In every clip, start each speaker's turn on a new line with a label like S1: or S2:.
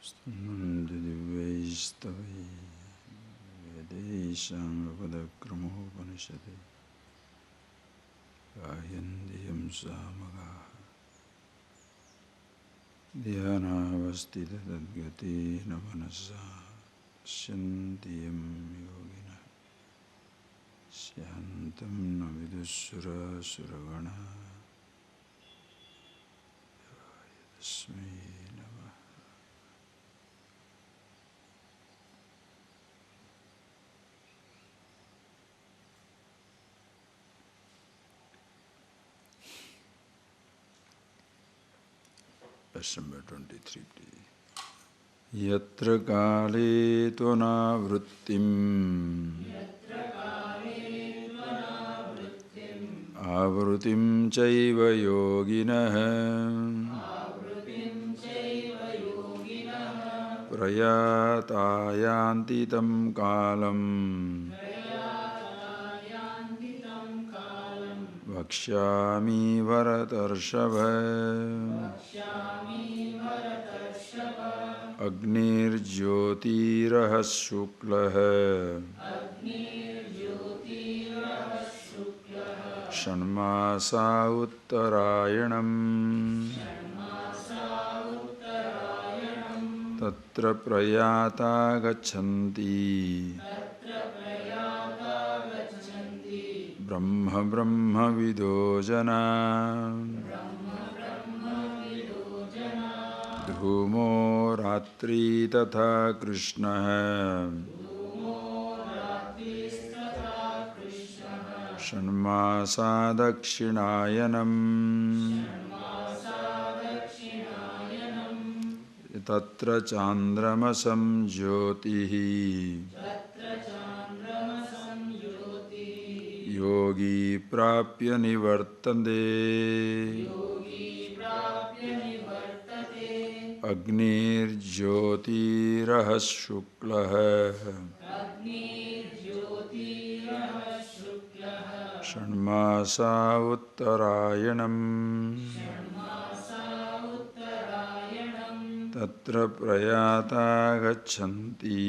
S1: Suddhananda Vedeshang Vadakramopanishade Gayandiyam Samaga Dhyanavastita Tadgati Namanasa Shantiyam Yogina Syantam Navidusura Suragana Yadasmi Namah. Verse number 23, please. Yatra kale tvana vrittim avrutim chaiva yoginah prayatayanti tam kalam vakshami varatarshava Agnirjyotirah shuklah Shanmasa uttarayanam Tatra prayata gachanti Brahma Brahma vido jana Dhumo ratri tatha Krishna Shanmasa dakshinayanam Tatra chandramasam jyotihi Yogi prapya nivartande Agnir Jyotirah Shuklah Shanmasa Uttarayanam Tatra Prayata Gachanti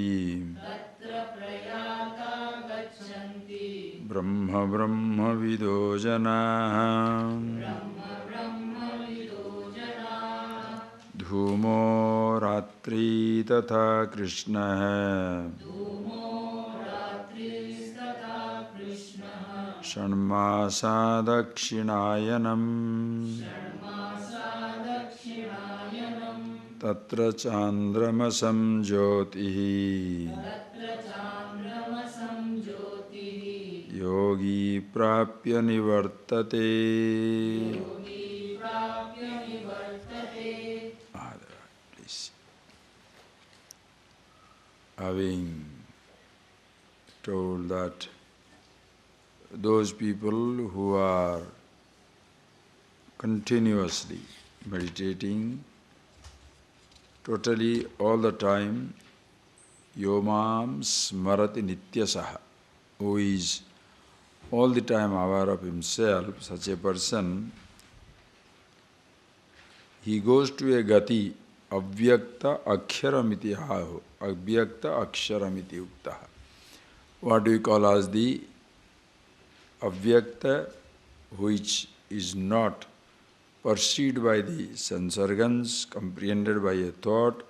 S1: Brahma Brahma Vido Jana Dhumo ratri tatha Krishna Shanmasa dakshinayanam Tatra chandramasam jyotihi Yogi prapya nivartate Please. Having told that those people who are continuously meditating totally all the time, Yomam Smarati Nityasaha, who is all the time aware of himself, such a person, he goes to a gati, avyakta aksharamiti aho, avyakta aksharamiti uktaha. What do we call as the avyakta, which is not perceived by the sense organs, comprehended by a thought,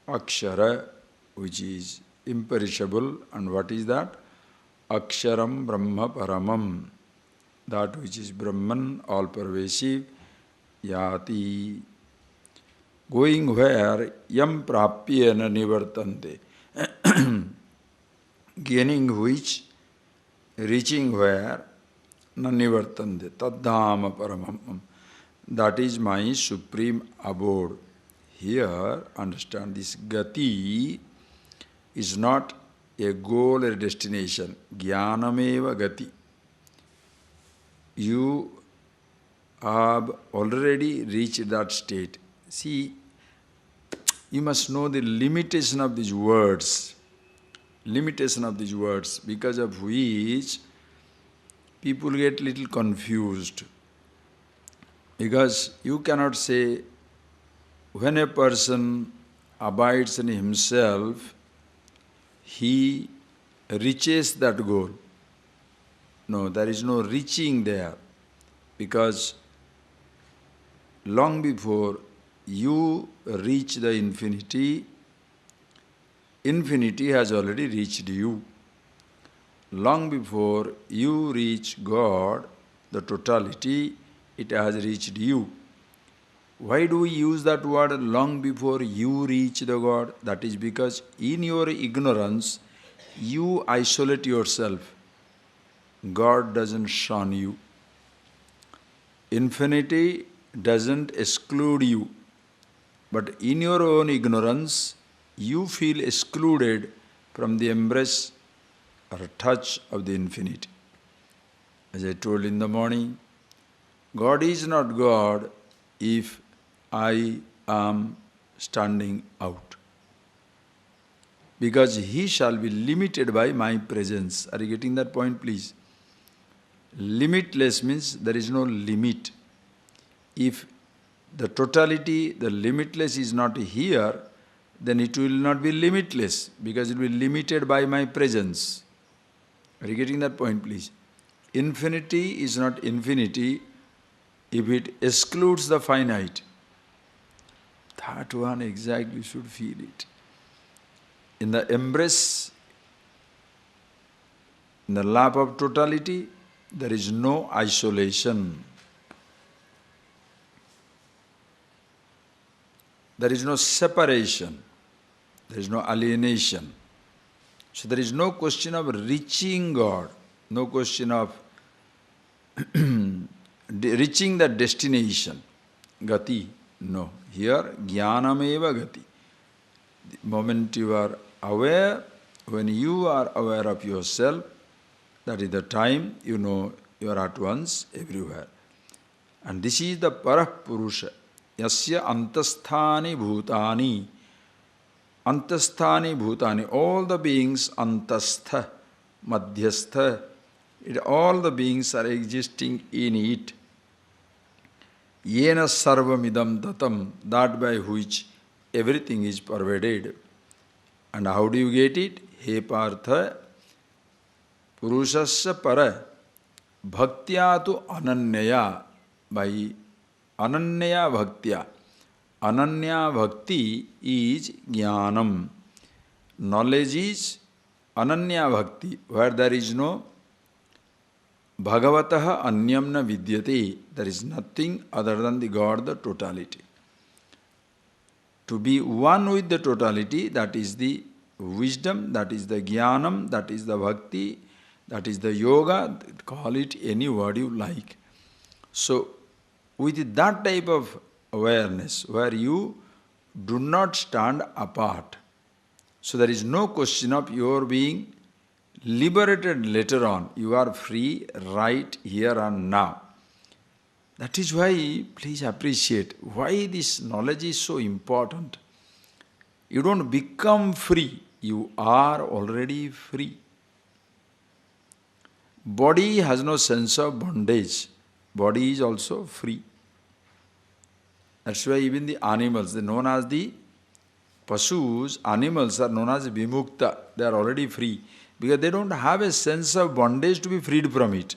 S1: akshara, which is imperishable, and what is that? Aksharam Brahma Paramam, that which is Brahman, all-pervasive, yati, going where, yam prapyena nivartante, gaining which, reaching where, na nivartante, taddhama paramam, that is my supreme abode. Here, understand, this gati is not a goal or a destination. Jnanameva gati. You have already reached that state. See, you must know the limitation of these words. Limitation of these words, because of which people get little confused. Because you cannot say, when a person abides in himself, he reaches that goal. No, there is no reaching there, because long before you reach the infinity, infinity has already reached you. Long before you reach God, the totality, it has reached you. Why do we use that word long before you reach the God? That is because in your ignorance, you isolate yourself. God doesn't shun you. Infinity doesn't exclude you. But in your own ignorance, you feel excluded from the embrace or touch of the infinity. As I told in the morning, God is not God if I am standing out, because He shall be limited by my presence. Are you getting that point, please? Limitless means there is no limit. If the totality, the limitless is not here, then it will not be limitless, because it will be limited by my presence. Are you getting that point, please? Infinity is not infinity if it excludes the finite. That one exactly should feel it. In the embrace, in the lap of totality, there is no isolation. There is no separation. There is no alienation. So there is no question of reaching God, no question of reaching the destination, gati. No. Here, jnanameva gati. The moment you are aware, when you are aware of yourself, that is the time you know you are at once everywhere. And this is the Parapurusha. Yasya antasthani bhutani. Antasthani bhutani. All the beings antastha, madhyastha. All the beings are existing in it. Yena sarvamidam tatam. That by which everything is pervaded. And how do you get it? He partha purushasya para bhaktya tu ananyaya. By ananya bhaktya. Ananya bhakti is jnanam. Knowledge is ananya bhakti, where there is no bhagavataha anyam na vidyate. There is nothing other than the God, the totality. To be one with the totality, that is the wisdom, that is the jnanam, that is the bhakti, that is the yoga, call it any word you like. So, with that type of awareness, where you do not stand apart, so there is no question of your being liberated later on. You are free right here and now. That is why, please appreciate why this knowledge is so important. You don't become free, you are already free. Body has no sense of bondage. Body is also free. That's why even the animals, they are known as the pasus, animals are known as vimukta. They are already free, because they don't have a sense of bondage to be freed from it.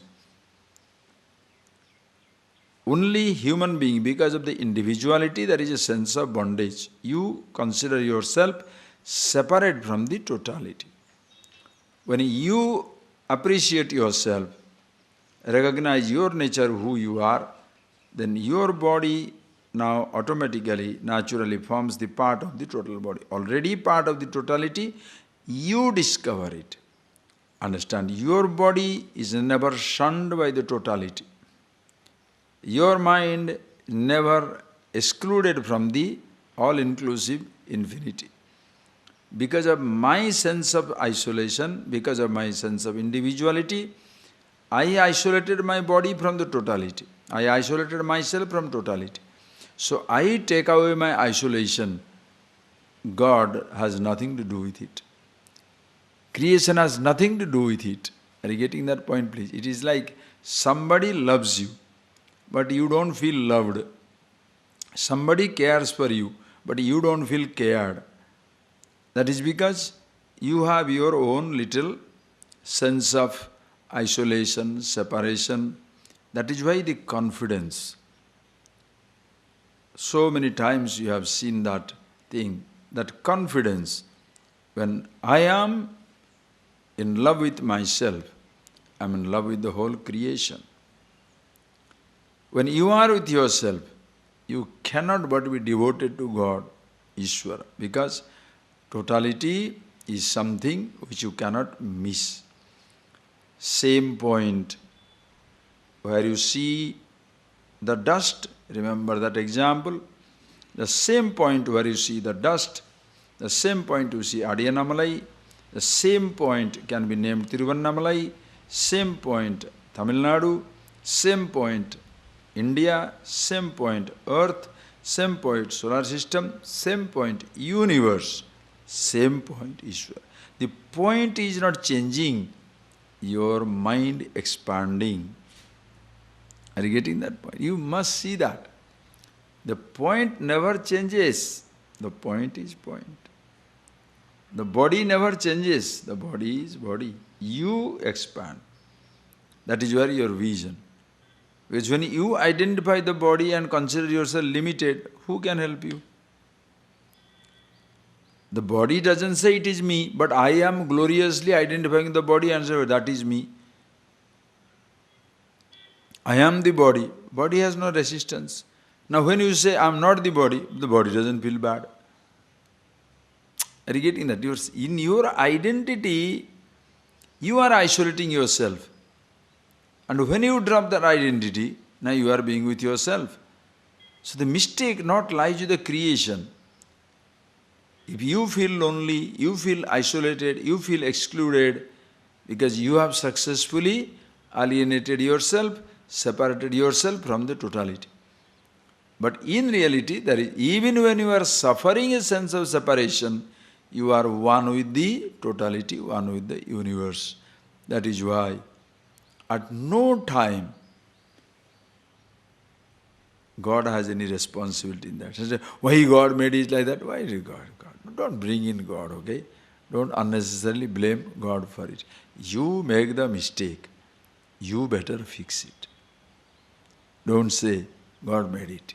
S1: Only human being, because of the individuality, there is a sense of bondage. You consider yourself separate from the totality. When you appreciate yourself, recognize your nature, who you are, then your body now automatically, naturally forms the part of the total body. Already part of the totality, you discover it. Understand, your body is never shunned by the totality. Your mind never excluded from the all-inclusive infinity. Because of my sense of isolation, because of my sense of individuality, I isolated my body from the totality. I isolated myself from totality. So I take away my isolation. God has nothing to do with it. Creation has nothing to do with it. Are you getting that point, please? It is like somebody loves you, but you don't feel loved. Somebody cares for you, but you don't feel cared. That is because you have your own little sense of isolation, separation. That is why the confidence. So many times you have seen that thing, that confidence. When I am in love with myself, I am in love with the whole creation. When you are with yourself, you cannot but be devoted to God, Ishvara, because totality is something which you cannot miss. Same point where you see the dust, remember that example? The same point where you see the dust, the same point you see Adiyanamalai, the same point can be named Tiruvannamalai, same point Tamil Nadu, same point India, same point Earth, same point solar system, same point universe, same point Ishvara. The point is not changing, your mind expanding. Are you getting that point? You must see that. The point never changes. The point is point. The body never changes. The body is body. You expand. That is where your vision. Because when you identify the body and consider yourself limited, who can help you? The body doesn't say it is me, but I am gloriously identifying the body and say that is me. I am the body. Body has no resistance. Now when you say I am not the body doesn't feel bad. Are you getting that? In your identity, you are isolating yourself. And when you drop that identity, now you are being with yourself. So the mistake not lies with the creation. If you feel lonely, you feel isolated, you feel excluded, because you have successfully alienated yourself, separated yourself from the totality. But in reality, even when you are suffering a sense of separation, you are one with the totality, one with the universe. That is why at no time God has any responsibility in that. So, why God made it like that? Why did God? Don't bring in God, okay? Don't unnecessarily blame God for it. You make the mistake. You better fix it. Don't say, God made it.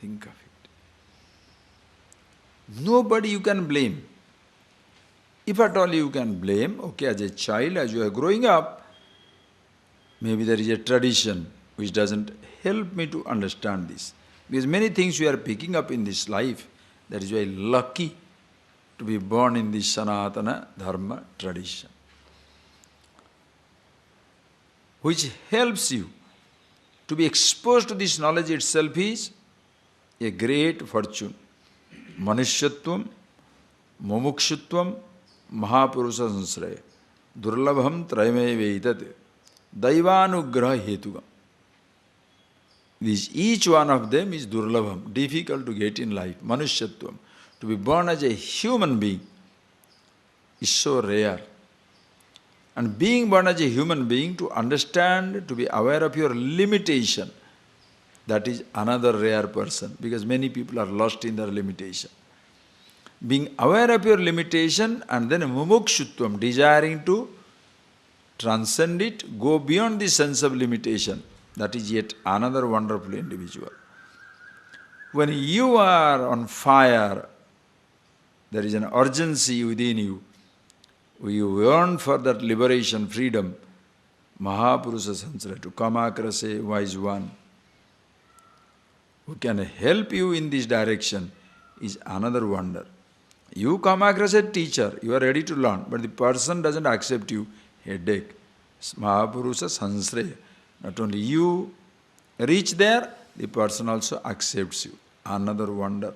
S1: Think of it. Nobody you can blame. If at all you can blame, okay, as a child, as you are growing up, maybe there is a tradition which doesn't help me to understand this. Because many things we are picking up in this life, that is why lucky to be born in this Sanatana Dharma tradition, which helps you to be exposed to this knowledge itself is a great fortune. Manushyatvam, mumukshutvam, mahapurusha sansraya, durlabham trayame veitat, daivanugraha hetugam. Each one of them is durlabham, difficult to get in life. Manushyatvam, to be born as a human being, is so rare. And being born as a human being, to understand, to be aware of your limitation, that is another rare person, because many people are lost in their limitation. Being aware of your limitation and then mumukshutvam, desiring to transcend it, go beyond the sense of limitation, that is yet another wonderful individual. When you are on fire, there is an urgency within you. You yearn for that liberation, freedom, Mahapurusha Sansara, to come across a wise one who can help you in this direction is another wonder. You come across a teacher, you are ready to learn, but the person doesn't accept you, headache. Mahapurusha Sansraya. Not only you reach there, the person also accepts you. Another wonder.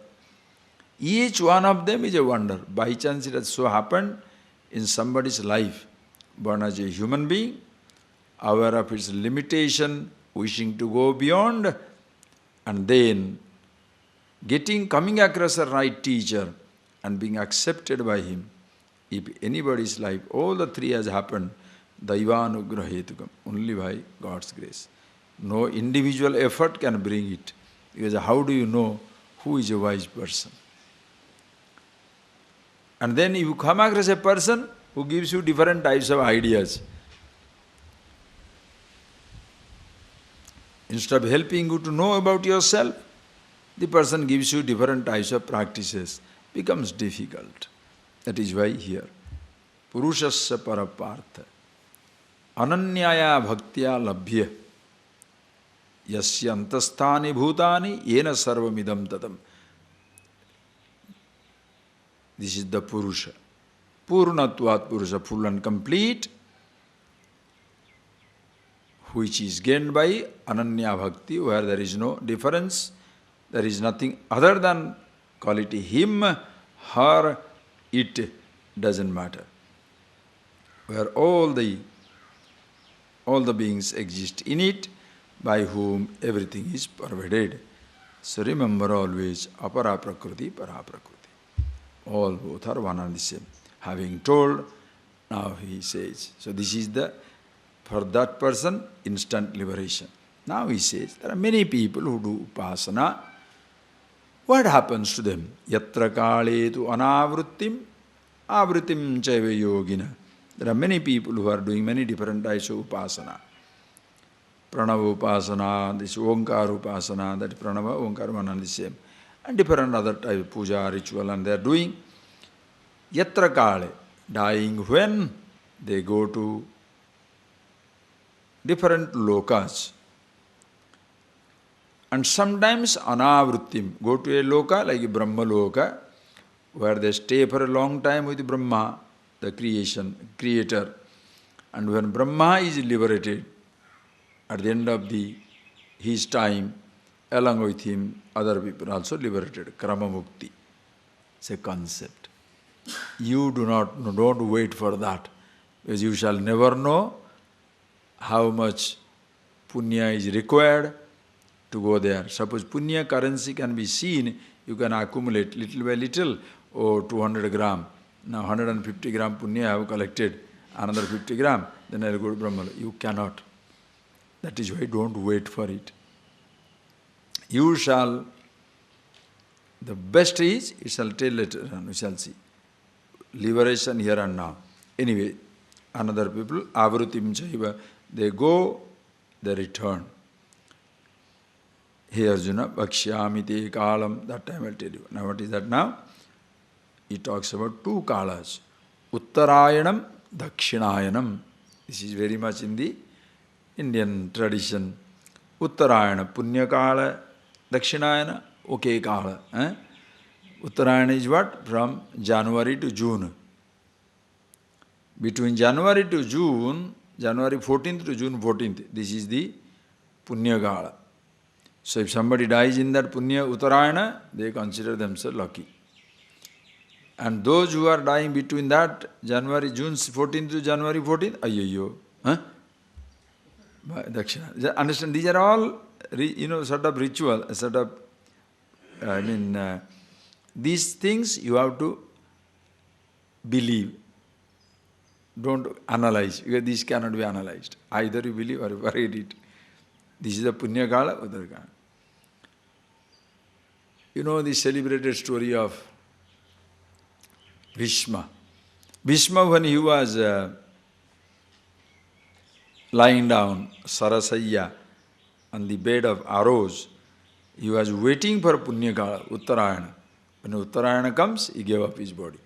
S1: Each one of them is a wonder. By chance it has so happened in somebody's life, born as a human being, aware of its limitation, wishing to go beyond, and then coming across a right teacher and being accepted by him. If anybody's life, all the three has happened, Daivanugraha hetukam, only by God's grace. No individual effort can bring it. Because how do you know who is a wise person. And then you come across a person who gives you different types of ideas. Instead of helping you to know about yourself, the person gives you different types of practices. Becomes difficult. That is why here, Purushasya Parapartha, Ananyaya Bhaktya Labhya, Yasya Antasthani Bhutani, Yena Sarvamidam Tadam. This is the Purusha. Purnatvat Purusha, full and complete, which is gained by Ananya Bhakti, where there is no difference, there is nothing other than quality. Him, her, it doesn't matter. Where all the beings exist in it, by whom everything is pervaded. So remember always, apara prakriti, para prakriti. All both are one and the same. Having told, now he says, so this is the, for that person, instant liberation. Now he says, there are many people who do upasana. What happens to them? Yatra kale tu anavrittim, avrittim chaiva yogina. There are many people who are doing many different types of upasana. Pranava upasana, this Omkara upasana, that Pranava, Omkara, one and the same. And different other type of puja, ritual, and they are doing. Yatra kale, dying when they go to different lokas. And sometimes anavrittim, go to a loka like Brahma loka, where they stay for a long time with Brahma, the creator. And when Brahma is liberated, at the end of his time, along with him, other people also liberated. Krama Mukti. It's a concept. You don't wait for that, because you shall never know how much punya is required to go there. Suppose punya currency can be seen, you can accumulate little by little, 200 gram. Now 150 gram punya I have collected, another 50 gram, then I will go to Brahma. You cannot. That is why don't wait for it. You shall, the best is, it shall tell later on, we shall see. Liberation here and now. Anyway, another people, avrutim chaiva, they go, they return. Hey Arjuna, bhakshyami te kalam, that time I will tell you. Now what is that now? He talks about two kalas. Uttarayanam, Dakshinayanam. This is very much in the Indian tradition. Uttarayana, Punya Kala, Dakshinayana, okay Kala. Uttarayana is what? From January to June. Between January to June, January 14th to June 14th, this is the Punya Kala. So if somebody dies in that Punya Uttarayana, they consider themselves lucky. And those who are dying between that January, June 14th to January 14th, ayyo. Dakshina. Understand, these are all, sort of ritual, sort of, these things you have to believe. Don't analyze, because this cannot be analyzed. Either you believe or you forget it. This is the Punya Kala, Uttara Kala. You know the celebrated story of Bhishma. Bhishma, when he was lying down, Sarasaya, on the bed of arrows, he was waiting for Punya Kala, Uttarayana. When Uttarayana comes, he gave up his body.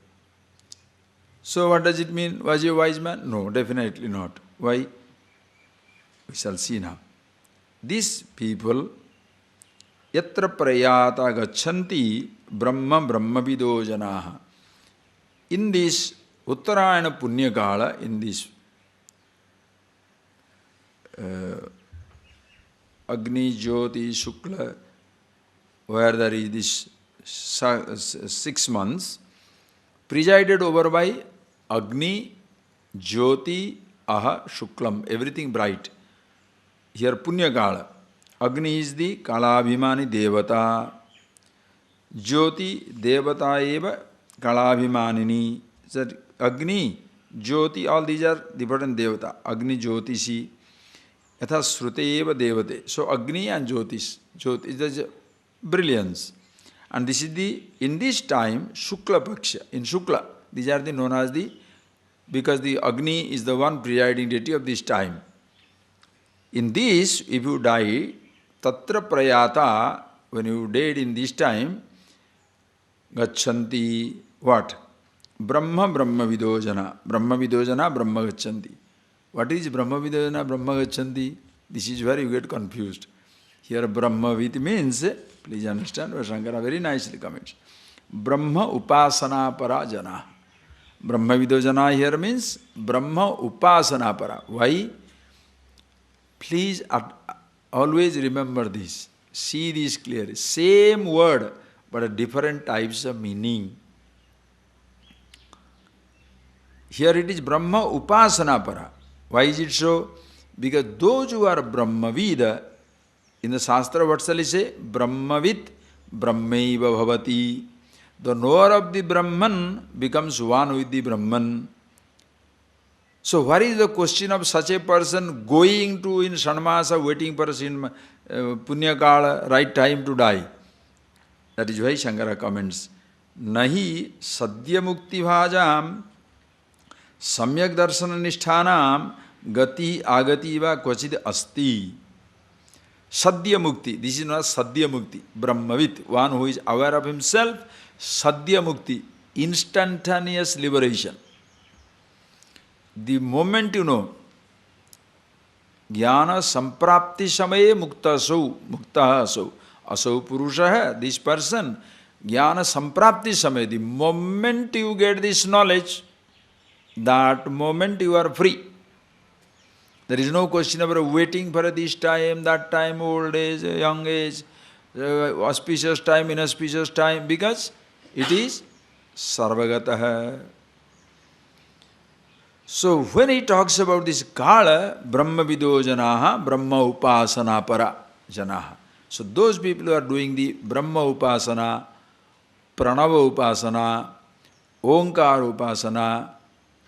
S1: So what does it mean? Was he a wise man? No, definitely not. Why? We shall see now. These people, yatra prayata gacchanti brahma brahmavido janaha. In this Uttarayana Punya Kala, in this Agni Jyoti Shukla, where there is this 6 months, presided over by Agni, Jyoti, Aha, Shuklam, everything bright. Here Punya Kala. Agni is the Kalabhimani Devata. Jyoti Devata eva Kalabhimanini. So Agni, Jyoti, all these are different Devata. Agni, Jyotisi. Yatha Srute eva Devate. So Agni and Jyotis. Jyoti is the brilliance. And this is in this time, Shukla Paksha, in Shukla, these are known as because the Agni is the one presiding deity of this time. In this, if you die, Tatra Prayata, when you died in this time, Gachanti, what? Brahma Vidojana. Brahma Vidojana, Brahma Gachanti. What is Brahma Vidojana, Brahma Gachanti? This is where you get confused. Here Brahma Vid means, please understand, Shankara very nicely comments. Brahma Upasana Para Jana. Brahma Vidojana here means Brahma Upasana Para. Why? Please always remember this. See this clearly. Same word, but different types of meaning. Here it is Brahma Upasana Para. Why is it so? Because those who are Brahmavid, in the Shastra what shall I say? Brahmavid Brahmaiva Bhavati. The knower of the Brahman becomes one with the Brahman. So what is the question of such a person going to in Shanmasa, waiting for in Punyakala, right time to die? That is why Shankara comments, Nahi Sadhya Mukti Bhajam Samyak Darshana Nishthanam Gati Agati Va Kvachid Asti. Sadhya Mukti, this is not Sadhya Mukti, Brahmavit, one who is aware of himself, Sadhya Mukti, instantaneous liberation. The moment you know, Jnana Samprapti Samaye Mukta Asau, Asau Purusha, this person, Jnana Samprapti Samaye, the moment you get this knowledge, that moment you are free. There is no question about waiting for this time, that time, old age, young age, auspicious time, inauspicious time, because it is Sarvagataha. So when he talks about this Kala, Brahma Vido Janaha, Brahma Upasana Para Janaha. So those people who are doing the Brahma Upasana, Pranava Upasana, Omkar Upasana,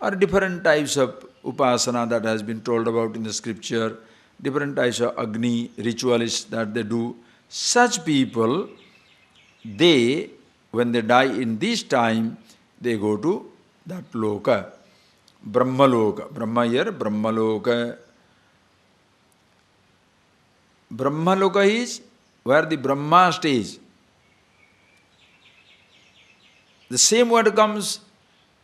S1: or different types of Upasana that has been told about in the scripture, different types of Agni ritualists that they do. Such people, they, when they die in this time, they go to that Loka. Brahmaloka. Brahma here, Brahmaloka. Brahmaloka is where the Brahma stays. The same word comes,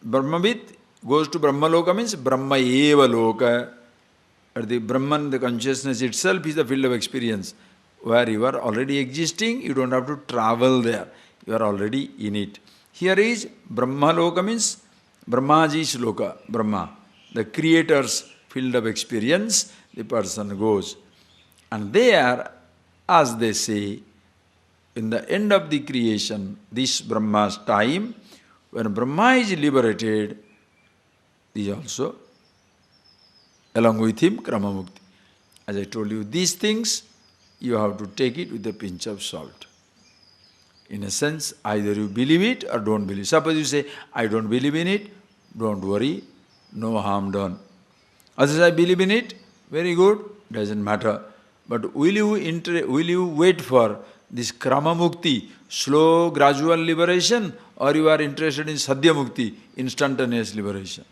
S1: Brahmavit goes to Brahmaloka means Brahma Eva Loka. Or the Brahman, the consciousness itself is the field of experience. Where you are already existing, you don't have to travel there. You are already in it. Here is Brahmaloka means Brahmaji's Loka, Brahma, the creator's field of experience, the person goes. And there, as they say, in the end of the creation, this Brahma's time, when Brahma is liberated, is also, along with him, Krama Mukti. As I told you, these things, you have to take it with a pinch of salt. In a sense, either you believe it or don't believe. Suppose you say, I don't believe in it, don't worry, no harm done. Otherwise, I believe in it, very good, doesn't matter. But will you wait for this Krama Mukti, slow, gradual liberation, or you are interested in Sadhya Mukti, instantaneous liberation?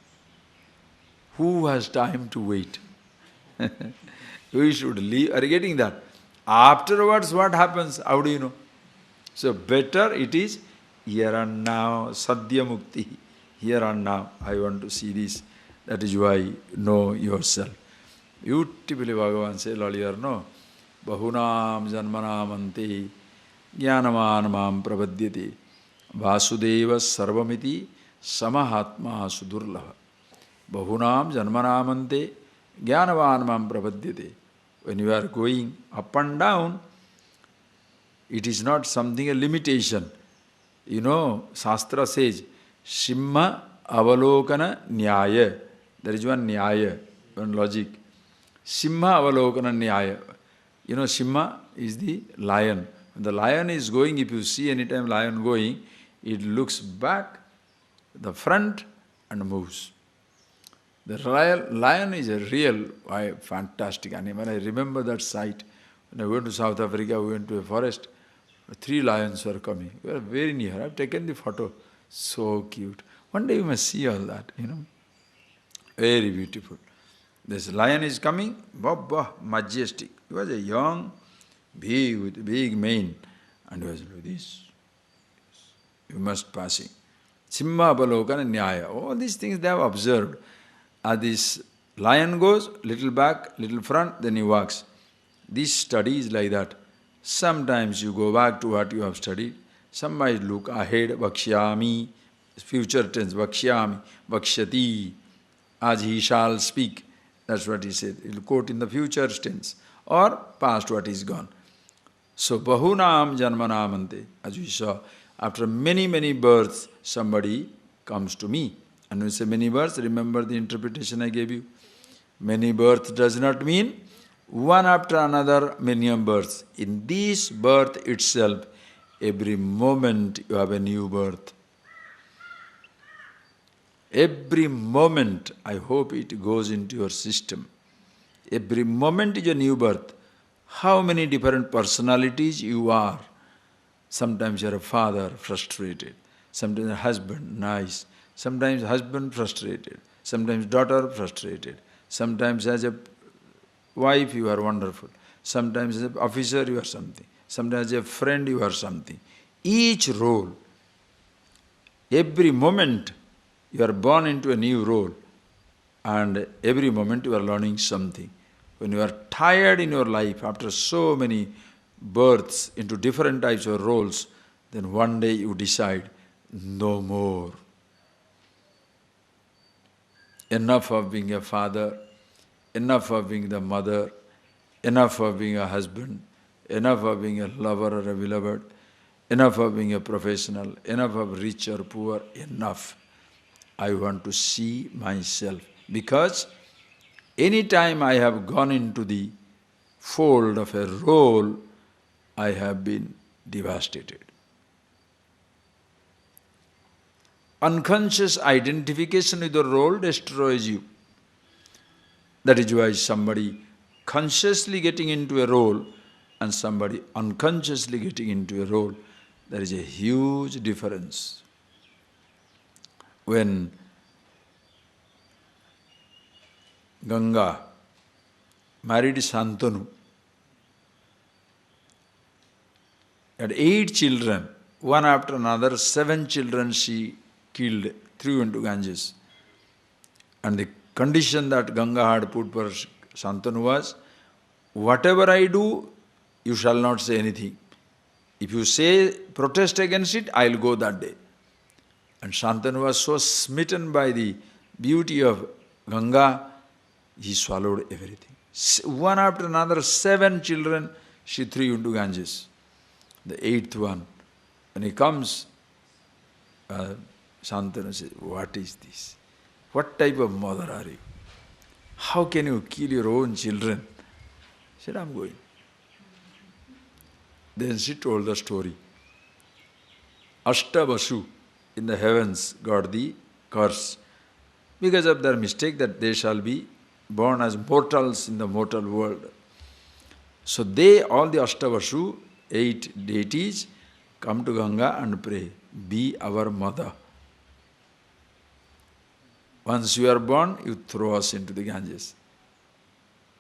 S1: Who has time to wait? We should leave. Are you getting that? Afterwards, what happens? How do you know? So better it is here and now, Sadhya Mukti. Here and now, I want to see this. That is why know yourself. Beautifully Bhagavan said earlier, no? Bahunam janmanamante jnanamanamam pravadyate vasudeva sarvamiti samahatma sudurlava. Bahunam janmanamante jnanavanamam pravadyate. When you are going up and down, it is not something a limitation. You know, Shastra says, Simha avalokana nyaya. There is one nyaya, one logic. Simha avalokana nyaya. You know, Simha is the lion. When the lion is going, if you see any time lion going, it looks back, the front, and moves. The lion is a real, fantastic animal. I remember that sight. When I went to South Africa, we went to a forest. 3 lions were coming. We were very near. I've taken the photo. So cute. One day you must see all that, Very beautiful. This lion is coming, majestic. He was a young, big, with big mane. And he was like this. You must passing. Simha Avalokana Nyaya. All these things they have observed. As this lion goes, little back, little front, then he walks. This study is like that. Sometimes you go back to what you have studied. Some might look ahead, vakshyami, future tense, vakshyami, vakshati, as he shall speak. That's what he said. He will quote in the future tense, or past what is gone. So, bahunam janmanamante, as we saw, after many, many births, somebody comes to me. And when we say many births, remember the interpretation I gave you. Many births does not mean one after another many births. In this birth itself, every moment you have a new birth. Every moment, I hope it goes into your system. Every moment is a new birth. How many different personalities you are. Sometimes you are a father, frustrated. Sometimes a husband, nice. Sometimes husband, frustrated. Sometimes daughter, frustrated. Sometimes as a wife, you are wonderful. Sometimes as an officer, you are something. Sometimes as a friend, you are something. Each role, every moment, you are born into a new role. And every moment you are learning something. When you are tired in your life, after so many births into different types of roles, then one day you decide, no more. Enough of being a father, enough of being the mother, enough of being a husband, enough of being a lover or a beloved, enough of being a professional, enough of rich or poor, enough. I want to see myself. Because any time I have gone into the fold of a role, I have been devastated. Unconscious identification with the role destroys you. That is why somebody consciously getting into a role and somebody unconsciously getting into a role, there is a huge difference. When Ganga married Shantanu, had 8 children, one after another, 7 children she killed, threw into Ganges. And the condition that Ganga had put for Shantanu was, whatever I do, you shall not say anything. If you say, protest against it, I will go that day. And Shantanu was so smitten by the beauty of Ganga, he swallowed everything. One after another, 7 children she threw into Ganges. The 8th one, when he comes, Shantanu says, what is this? What type of mother are you? How can you kill your own children? She said, I'm going. Then she told the story. Ashtavasu in the heavens got the curse because of their mistake that they shall be born as mortals in the mortal world. So they, all the Ashtavasu, 8 deities, come to Ganga and pray, be our mother. Once you are born, you throw us into the Ganges.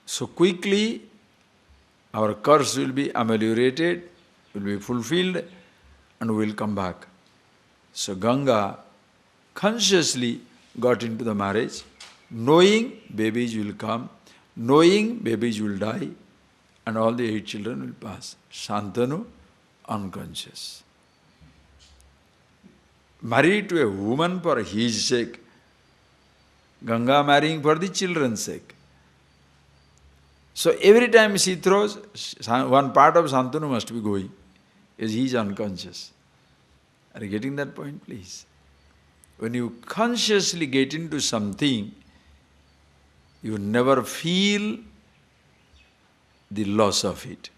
S1: So quickly, our curse will be ameliorated, will be fulfilled, and we will come back. So Ganga consciously got into the marriage, knowing babies will come, knowing babies will die, and all the 8 children will pass. Shantanu, unconscious. Married to a woman for his sake, Ganga marrying for the children's sake. So every time she throws, one part of Shantanu must be going, because he is unconscious. Are you getting that point, please? When you consciously get into something, you never feel the loss of it.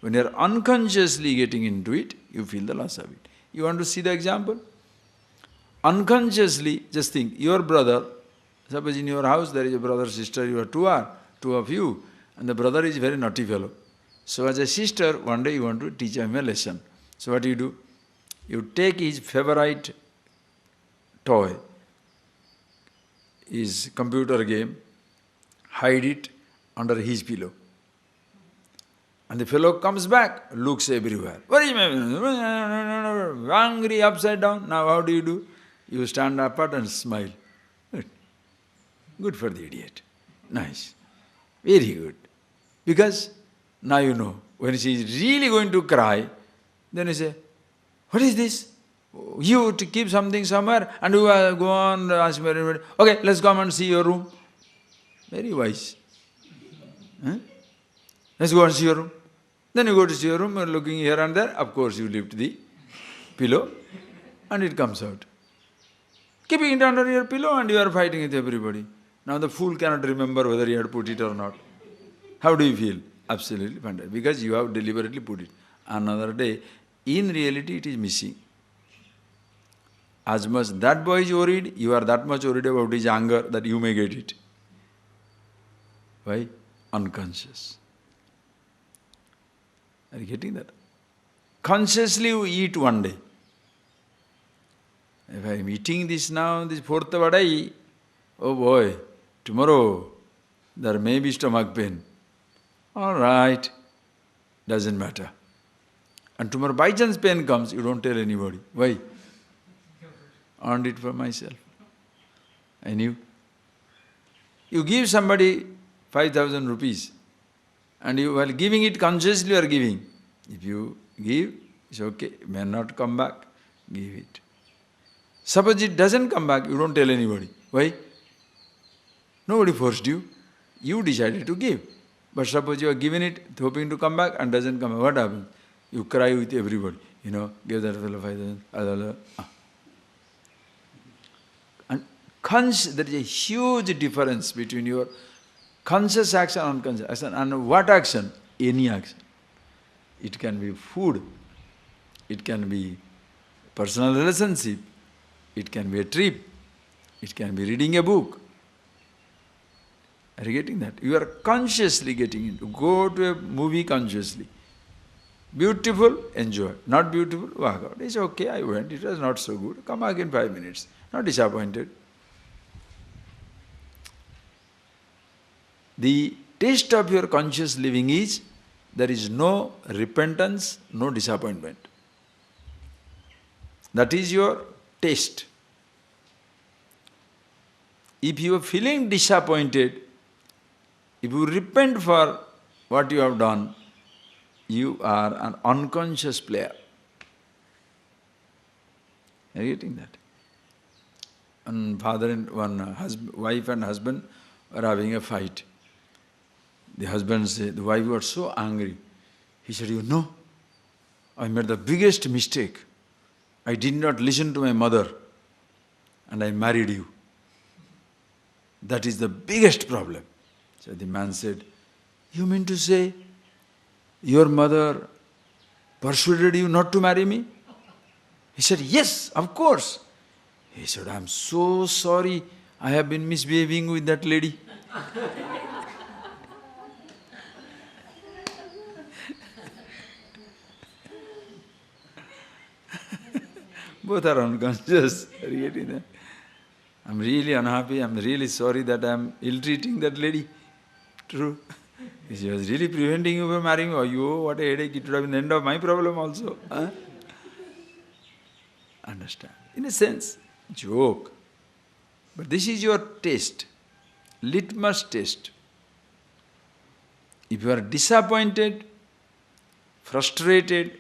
S1: When you are unconsciously getting into it, you feel the loss of it. You want to see the example? Unconsciously, just think, your brother, suppose in your house there is a brother, sister, you are two of you, and the brother is a very naughty fellow. So as a sister, one day you want to teach him a lesson. So what do? You take his favorite toy, his computer game, hide it under his pillow. And the fellow comes back, looks everywhere. What is my angry, upside down? Now how do? You stand apart and smile. Good. Good for the idiot. Nice. Very good. Because now you know, when she is really going to cry, then you say, what is this? You to keep something somewhere and you go on, ask me, okay, let's come and see your room. Very wise. Huh? Let's go and see your room. Then you go to see your room, you're looking here and there, of course you lift the pillow and it comes out. Keeping it under your pillow and you are fighting with everybody. Now the fool cannot remember whether he had put it or not. How do you feel? Absolutely fantastic. Because you have deliberately put it. Another day, in reality it is missing. As much that boy is worried, you are that much worried about his anger that you may get it. Why? Unconscious. Are you getting that? Consciously you eat one day. If I am eating this now, this fourth vadai, oh boy, tomorrow there may be stomach pain. All right, doesn't matter. And tomorrow by chance pain comes, you don't tell anybody. Why? Earned it for myself. I knew. You give somebody 5,000 rupees and you, while giving it consciously, you are giving. If you give, it's okay. It may not come back. Give it. Suppose it doesn't come back, you don't tell anybody. Why? Nobody forced you. You decided to give. But suppose you are giving it, hoping to come back and doesn't come back. What happens? You cry with everybody. You know, give that fellow 5,000. And there is a huge difference between your conscious action and unconscious action. And what action? Any action. It can be food. It can be personal relationship. It can be a trip. It can be reading a book. Are you getting that? You are consciously getting into. Go to a movie consciously. Beautiful, enjoy. Not beautiful, walk out. It's okay, I went, it was not so good. Come back in 5 minutes. Not disappointed. The taste of your conscious living is, there is no repentance, no disappointment. That is your taste. If you are feeling disappointed, if you repent for what you have done, you are an unconscious player. Are you getting that? And father and wife and husband were having a fight. The husband said, the wife was so angry. He said, you know, I made the biggest mistake. I did not listen to my mother and I married you. That is the biggest problem. So the man said, you mean to say your mother persuaded you not to marry me? He said, yes, of course. He said, I am so sorry I have been misbehaving with that lady. Both are unconscious. Are you getting that? I am really unhappy, I am really sorry that I am ill-treating that lady. True. She was really preventing you from marrying me. Oh, you, what a headache, it would have been the end of my problem also. Huh? Understand? In a sense, joke. But this is your taste, litmus test. If you are disappointed, frustrated,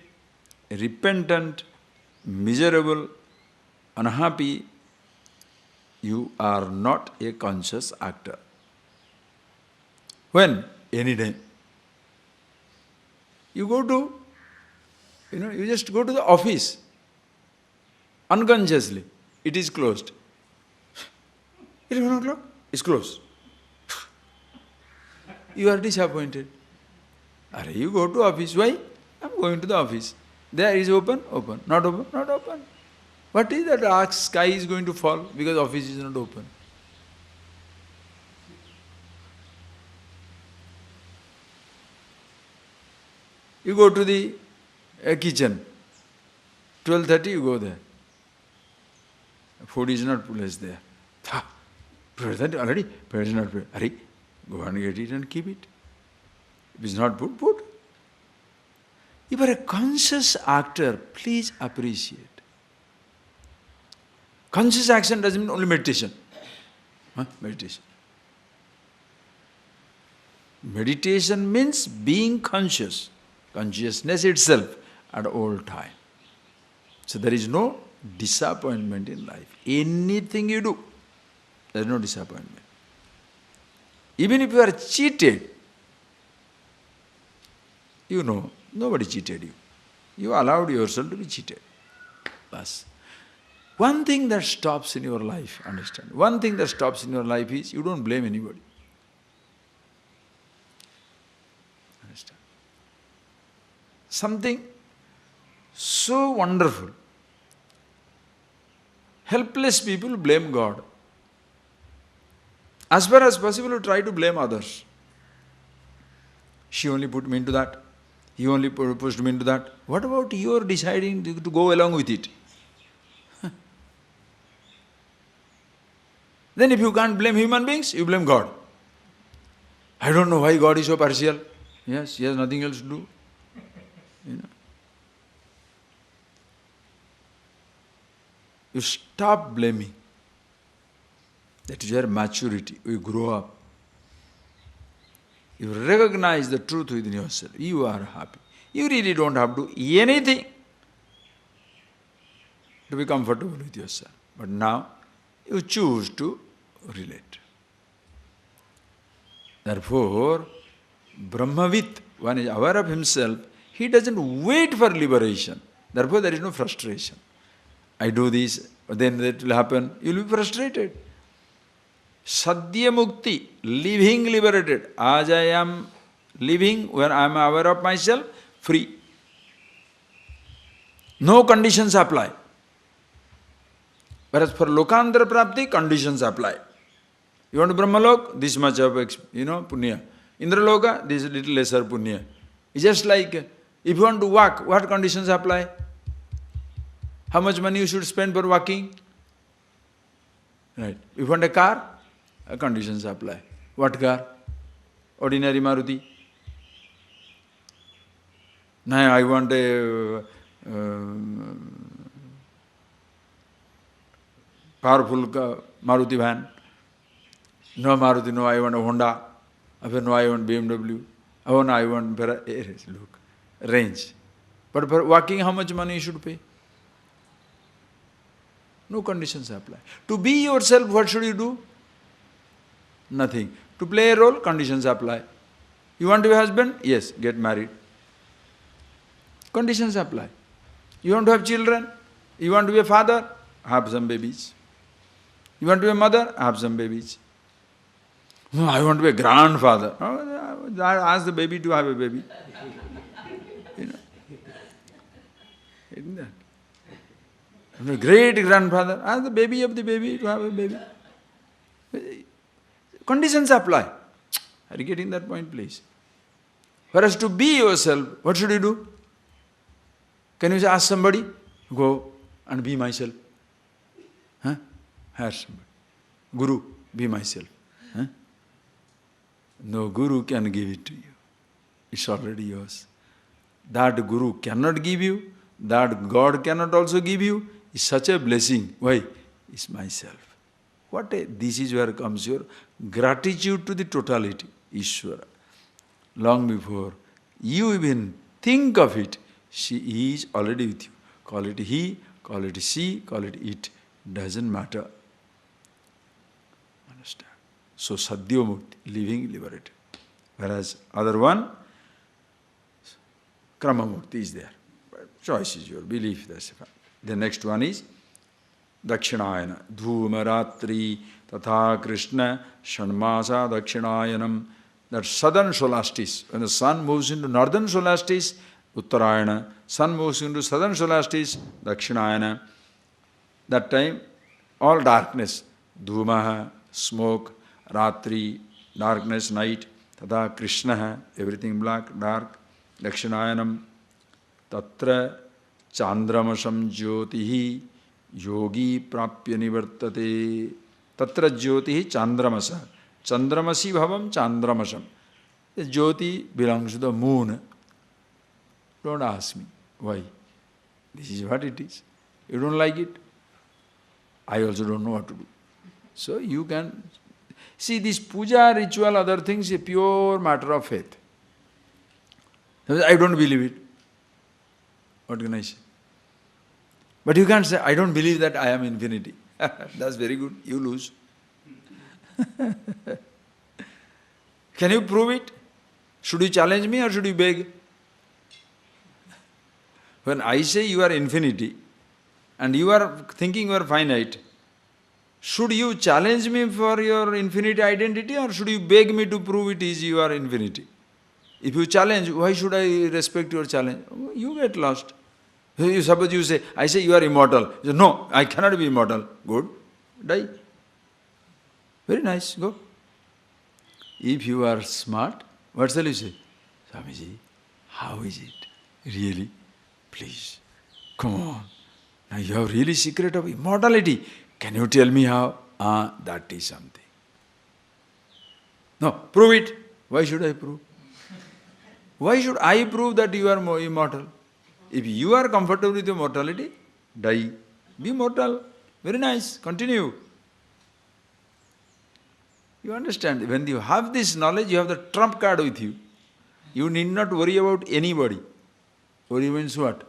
S1: repentant, miserable, unhappy, you are not a conscious actor. When? Any time. You go to, you just go to the office, unconsciously, it is closed. 11 o'clock, it's closed. You are disappointed. You go to office, why? I am going to the office. There is open, open. Not open, not open. What is that dark sky is going to fall because office is not open? You go to the kitchen. 12:30 you go there. Food is not placed there. 12:30 already, food is not placed. Hurry, go and get it and keep it. If it's not put, put. If you are a conscious actor, please appreciate. Conscious action doesn't mean only meditation. Meditation. Meditation means being conscious. Consciousness itself at all time. So there is no disappointment in life. Anything you do, there is no disappointment. Even if you are cheated, you know, nobody cheated you. You allowed yourself to be cheated. Bas. One thing that stops in your life, understand, one thing that stops in your life is you don't blame anybody. Understand? Something so wonderful. Helpless people blame God. As far as possible, you try to blame others. She only put me into that. He only pushed me into that. What about your deciding to go along with it? Then if you can't blame human beings, you blame God. I don't know why God is so partial. Yes, he has nothing else to do. You stop blaming. That is your maturity. You grow up. You recognize the truth within yourself. You are happy. You really don't have to do anything to be comfortable with yourself. But now, you choose to relate. Therefore, Brahmavit, one is aware of himself, he doesn't wait for liberation. Therefore, there is no frustration. I do this, then that will happen. You will be frustrated. Sadhya Mukti, living liberated. As I am living, when I am aware of myself, free. No conditions apply. Whereas for Lokantara Prapti, conditions apply. You want to Brahmalok, this much of, punya. Indraloka, this little lesser punya. It's just like, if you want to walk, what conditions apply? How much money you should spend for walking? Right. If you want a car, conditions apply. What car? Ordinary Maruti. Now I want a powerful Maruti van. No Maruti, no, I want a Honda. No, I want BMW. Oh, no, I want look, range. But for walking, how much money you should pay? No conditions apply. To be yourself, what should you do? Nothing. To play a role, conditions apply. You want to be a husband? Yes, get married. Conditions apply. You want to have children? You want to be a father? Have some babies. You want to be a mother? Have some babies. No, I want to be a grandfather. Oh, ask the baby to have a baby. Isn't that? I'm a great grandfather. Ask the baby of the baby to have a baby. Conditions apply. Are you getting that point, please? Whereas to be yourself, what should you do? Can you ask somebody, go and be myself? Hire somebody. Guru, be myself. No Guru can give it to you. It's already yours. That Guru cannot give you, that God cannot also give you, is such a blessing. Why? It's myself. This is where comes your gratitude to the totality, Ishvara. Long before you even think of it, she is already with you. Call it he, call it she, call it it. Doesn't matter. Understand? So Sadhya Mukti, living liberated. Whereas other one, Krama Mukti is there. But choice is your belief, that's a fact. The next one is Dakshinayana. Dhuma Ratri Tatha Krishna Shanmasa Dakshinayanam. That southern solstice, when the sun moves into northern solstice, Uttarayana. Sun moves into southern solstice, Dakshinayana. That time, all darkness, Dhumaha, smoke, Ratri, darkness, night, Tata Krishna, everything black, dark, Dakshinayanam, Tatra chandramasam jyotihi yogi prapya nivartate. Tatra jyotihi chandramasa. Chandramasi bhavam chandramasam. The jyoti belongs to the moon. Don't ask me why. This is what it is. You don't like it? I also don't know what to do. So you can see this puja, ritual, other things, a pure matter of faith. I don't believe it. What can I say? But you can't say, I don't believe that I am infinity. That's very good. You lose. Can you prove it? Should you challenge me or should you beg? When I say you are infinity and you are thinking you are finite, should you challenge me for your infinite identity or should you beg me to prove it is you are infinity? If you challenge, why should I respect your challenge? You get lost. Suppose you say, I say you are immortal. You say, no, I cannot be immortal. Good. Die. Very nice. Go. If you are smart, what shall you say? Swamiji, how is it? Really? Please. Come on. Now you have really secret of immortality. Can you tell me how? That is something. No, prove it. Why should I prove? Why should I prove that you are immortal? If you are comfortable with your mortality, die. Be mortal. Very nice. Continue. You understand? When you have this knowledge, you have the trump card with you. You need not worry about anybody. Worry means what?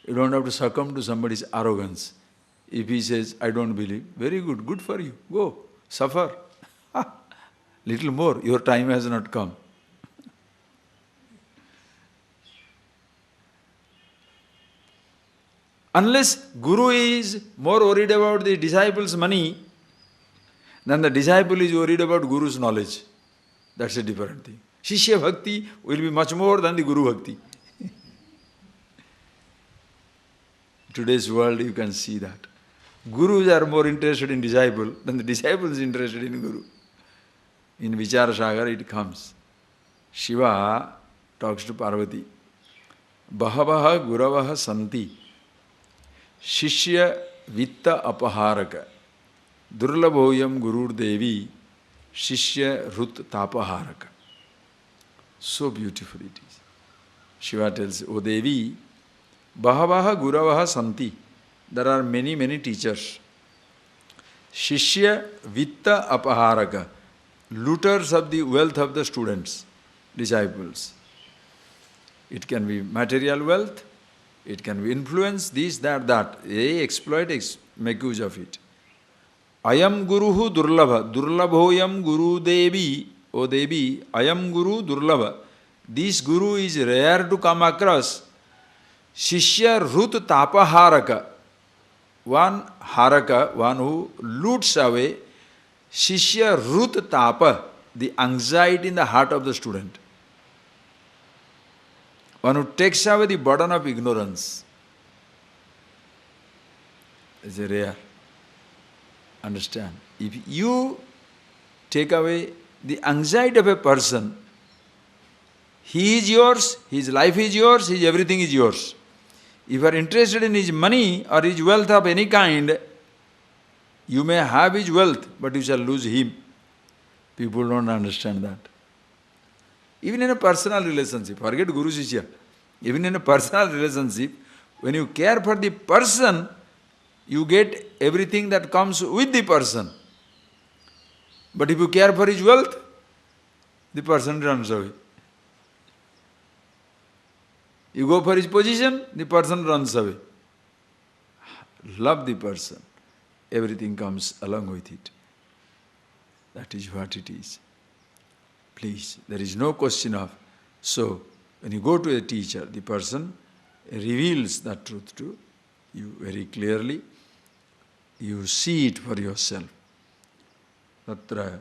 S1: You don't have to succumb to somebody's arrogance. If he says, I don't believe, very good, good for you. Go, suffer. Little more, your time has not come. Unless Guru is more worried about the disciple's money than the disciple is worried about Guru's knowledge. That's a different thing. Shishya Bhakti will be much more than the Guru Bhakti. Today's world you can see that. Gurus are more interested in disciple than the disciple is interested in Guru. In Vichara Sagar it comes. Shiva talks to Parvati. Bahavaha guravaha santi. Shishya vitta apaharaka. Durlabhoyam gurur devi. Shishya rut tapaharaka. So beautiful it is. Shiva tells, O Devi, Bahavaha guravaha santi. There are many, many teachers. Shishya vitta apaharaka. Looters of the wealth of the students, disciples. It can be material wealth, it can be influence, this, that. They exploit, make use of it. Ayam guruhu durlabha. Durlabhoyam guru devi. O Devi, ayam guru durlabha. This guru is rare to come across. Shishya rut tapaharaka. One haraka, one who loots away. Shishya rut tapa, the anxiety in the heart of the student. One who takes away the burden of ignorance. It's a rare. Understand? If you take away the anxiety of a person, he is yours, his life is yours, his everything is yours. If you are interested in his money or his wealth of any kind, you may have his wealth, but you shall lose him. People don't understand that. Even in a personal relationship, forget Guru Shishya, even in a personal relationship, when you care for the person, you get everything that comes with the person. But if you care for his wealth, the person runs away. You go for his position, the person runs away. Love the person. Everything comes along with it. That is what it is. Please, there is no question of. So, when you go to a teacher, the person reveals that truth to you very clearly. You see it for yourself. Tatra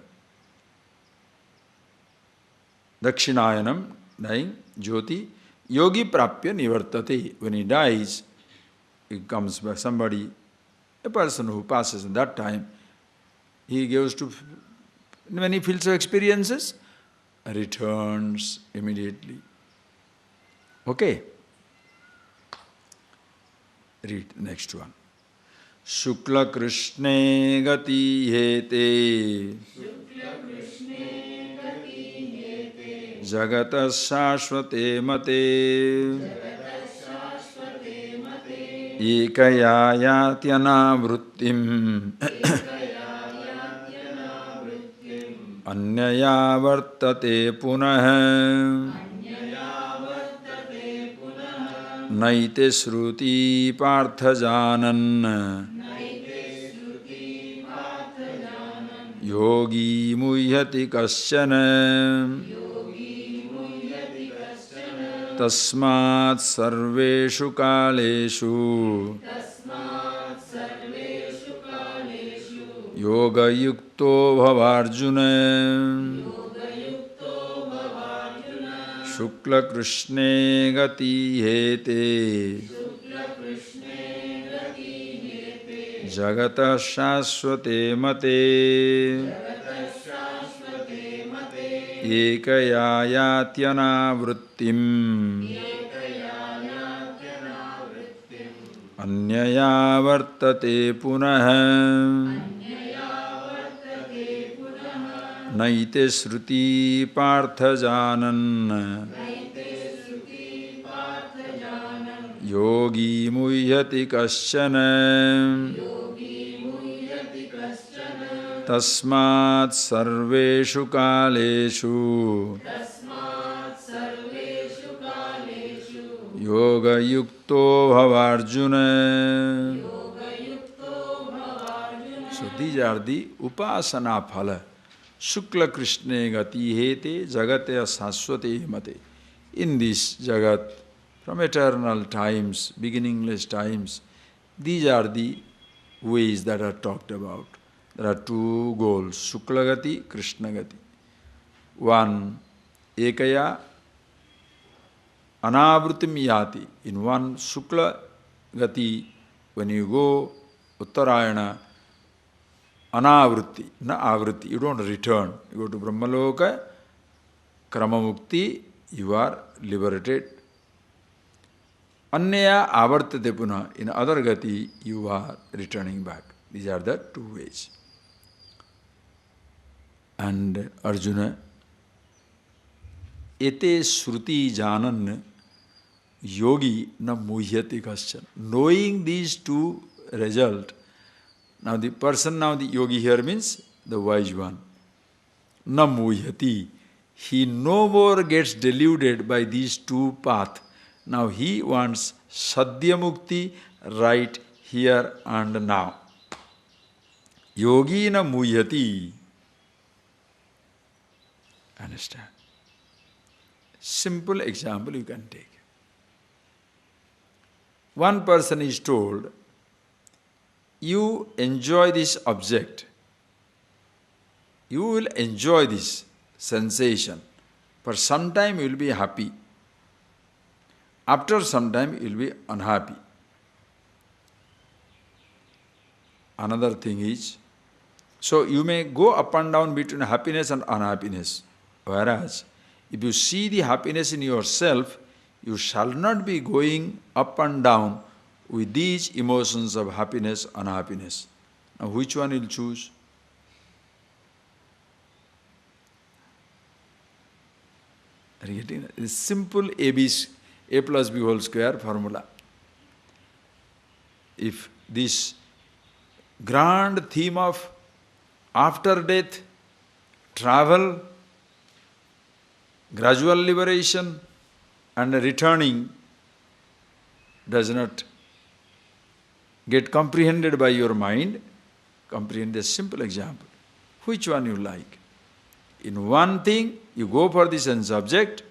S1: Dakshinayanam, dying, Jyoti, Yogi Prapya Nivartate. When he dies, it comes by somebody, a person who passes in that time, he goes to, when he feels experiences, returns immediately. Okay? Read the next one. Shukla Krishne gati hete Jagata Shashvate Mate Ekaya Yatyana Vrittim Anyaya Vartate Punah Naite Shruti Parthajanan Yogi Muhyati Kasyana Tasmat Sarveshu Kaleshu Yoga Yukto Bhavarjuna Shukla Krishne Gati Hete Jagata Shashvate Mate Ekaya Yatyana Vrittim Anyaya Vartate Punah Naite Shruti Parthajanan Yogi Muhyati Kasyana Tasmat Sarveshu Kaleshu Yoga Yukto Bhavarjuna. So these are the Upasana Phala. Shukla Krishne Gati Hete Jagate Saswate Mate. In this Jagat, from eternal times, beginningless times, these are the ways that are talked about. There are two goals, Shukla Gati, Krishna Gati. One, Ekaya Anavrutim Yati. In one Shukla Gati, when you go Uttarayana, Anavruti, na avruti, you don't return. You go to Brahmaloka, Kramamukti, you are liberated. Anyaya avartate punah, in other gati, you are returning back. These are the two ways. And Arjuna, ete shruti janan yogi na muhyati kaschan. Knowing these two result, now the yogi here means the wise one. Na muhyati. He no more gets deluded by these two paths. Now he wants sadhya mukti right here and now. Yogi na muhyati. Understand? Simple example you can take. One person is told, you enjoy this object. You will enjoy this sensation. For some time you will be happy. After some time you will be unhappy. Another thing is, so you may go up and down between happiness and unhappiness. Whereas, if you see the happiness in yourself, you shall not be going up and down with these emotions of happiness and unhappiness. Now which one will choose? Are you getting it? It's simple A plus B whole square formula. If this grand theme of after death, travel, gradual liberation and returning does not get comprehended by your mind, comprehend a simple example. Which one you like? In one thing, you go for the sense object,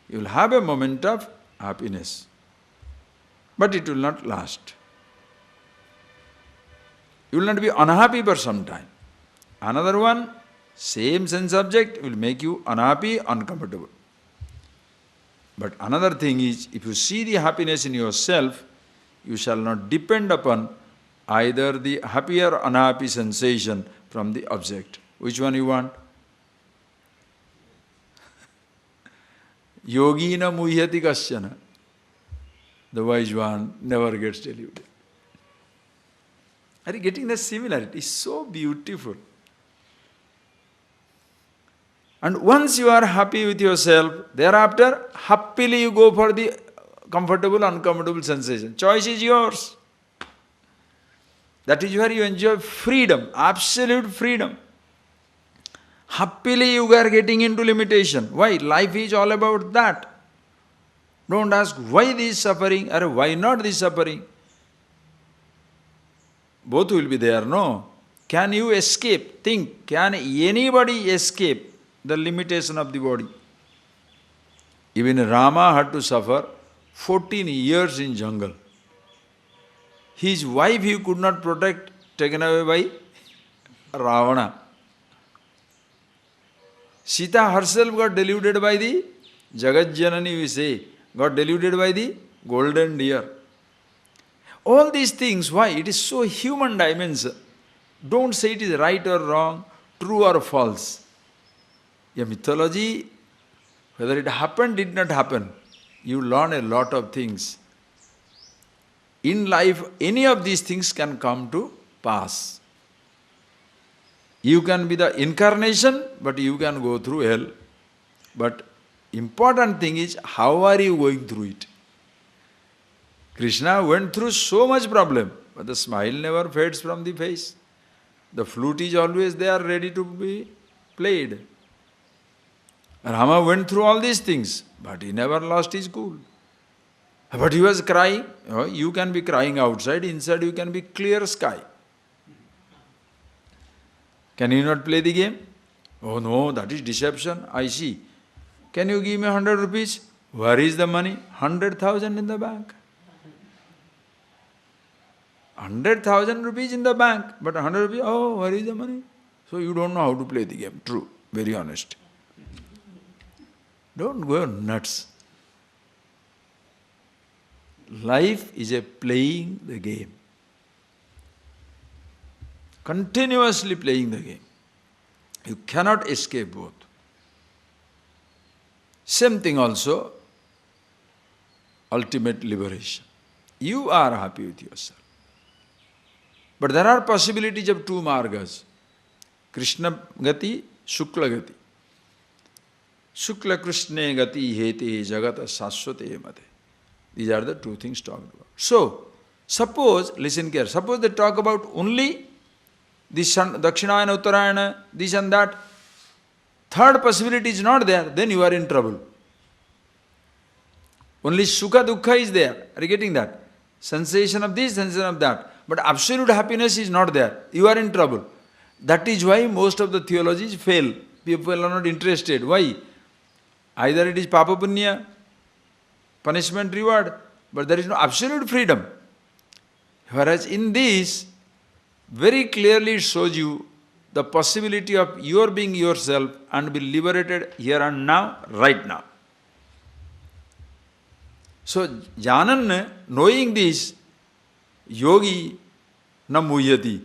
S1: you will have a moment of happiness. But it will not last. You will not be unhappy for some time. Another one, same sense object will make you unhappy, uncomfortable. But another thing is, if you see the happiness in yourself, you shall not depend upon either the happy or unhappy sensation from the object. Which one you want? Yogina muhyati kasyana. The wise one never gets deluded. Are you getting the similarity? It's so beautiful. And once you are happy with yourself, thereafter, happily you go for the comfortable, uncomfortable sensation. Choice is yours. That is where you enjoy freedom, absolute freedom. Happily you are getting into limitation. Why? Life is all about that. Don't ask why this suffering or why not this suffering. Both will be there, no? Can you escape? Think, can anybody escape the limitation of the body? Even Rama had to suffer 14 years in jungle. His wife he could not protect, taken away by Ravana. Sita herself got deluded by the Jagat Janani, we say, got deluded by the golden deer. All these things, why? It is so human dimension. Don't say it is right or wrong, true or false. A mythology, whether it happened, did not happen, you learn a lot of things. In life, any of these things can come to pass. You can be the incarnation, but you can go through hell. But important thing is, how are you going through it? Krishna went through so much problem, but the smile never fades from the face. The flute is always there, ready to be played. Rama went through all these things, but he never lost his cool. But he was crying. You can be crying outside, inside you can be clear sky. Can you not play the game? Oh no, that is deception. I see. Can you give me 100 rupees? Where is the money? 100,000 in the bank. 100,000 rupees in the bank, but 100 rupees, oh, where is the money? So you don't know how to play the game. True, very honest. Don't go nuts. Life is a playing the game. Continuously playing the game. You cannot escape both. Same thing also, ultimate liberation. You are happy with yourself. But there are possibilities of two margas. Krishna Gati, Shukla Gati. Shukla Krishna Gati Hete Jagata Saswate Mate. These are the two things talked about. So, suppose, listen here, suppose they talk about only this Dakshinayana, Uttarayana, this and that. Third possibility is not there, then you are in trouble. Only Sukha Dukkha is there. Are you getting that? Sensation of this, sensation of that. But absolute happiness is not there. You are in trouble. That is why most of the theologies fail. People are not interested. Why? Either it is Papa Punya, punishment, reward, but there is no absolute freedom. Whereas in this, very clearly it shows you the possibility of your being yourself and be liberated here and now, right now. So, Janan, knowing this, yogi na muyati,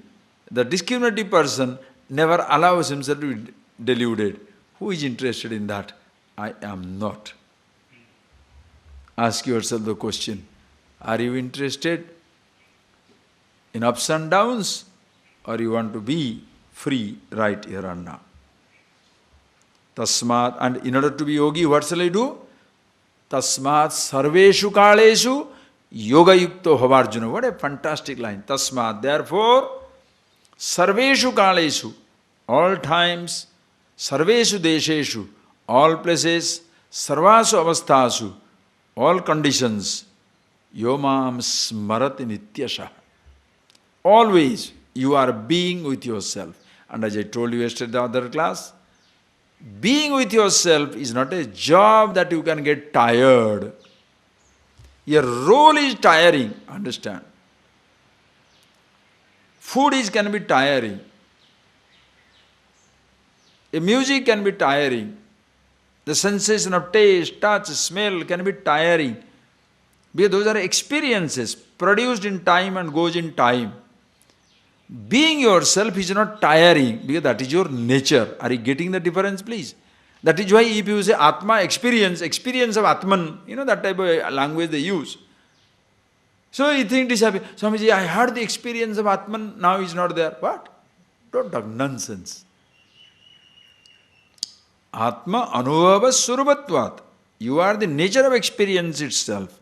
S1: the discriminative person never allows himself to be deluded. Who is interested in that? I am not. Ask yourself the question, are you interested in ups and downs, or you want to be free right here and now? Tasmat, and in order to be yogi, what shall I do? Tasmat sarveshu kaleshu yoga yukto bhavarjuna. What a fantastic line. Tasmat, therefore, sarveshu kaleshu, all times, sarveshu desheshu, all places, sarvasu avasthasu, all conditions, yomam smarati nityasha. Always you are being with yourself. And as I told you yesterday in the other class, being with yourself is not a job that you can get tired. Your role is tiring, understand. Food can be tiring. A music can be tiring. The sensation of taste, touch, smell can be tiring. Because those are experiences produced in time and goes in time. Being yourself is not tiring because that is your nature. Are you getting the difference, please? That is why if you say Atma experience of Atman, that type of language they use. So you think disappear. Swamiji, I had the experience of Atman, now he is not there. What? Don't talk nonsense. Atma anubhava suruvatvat. You are the nature of experience itself.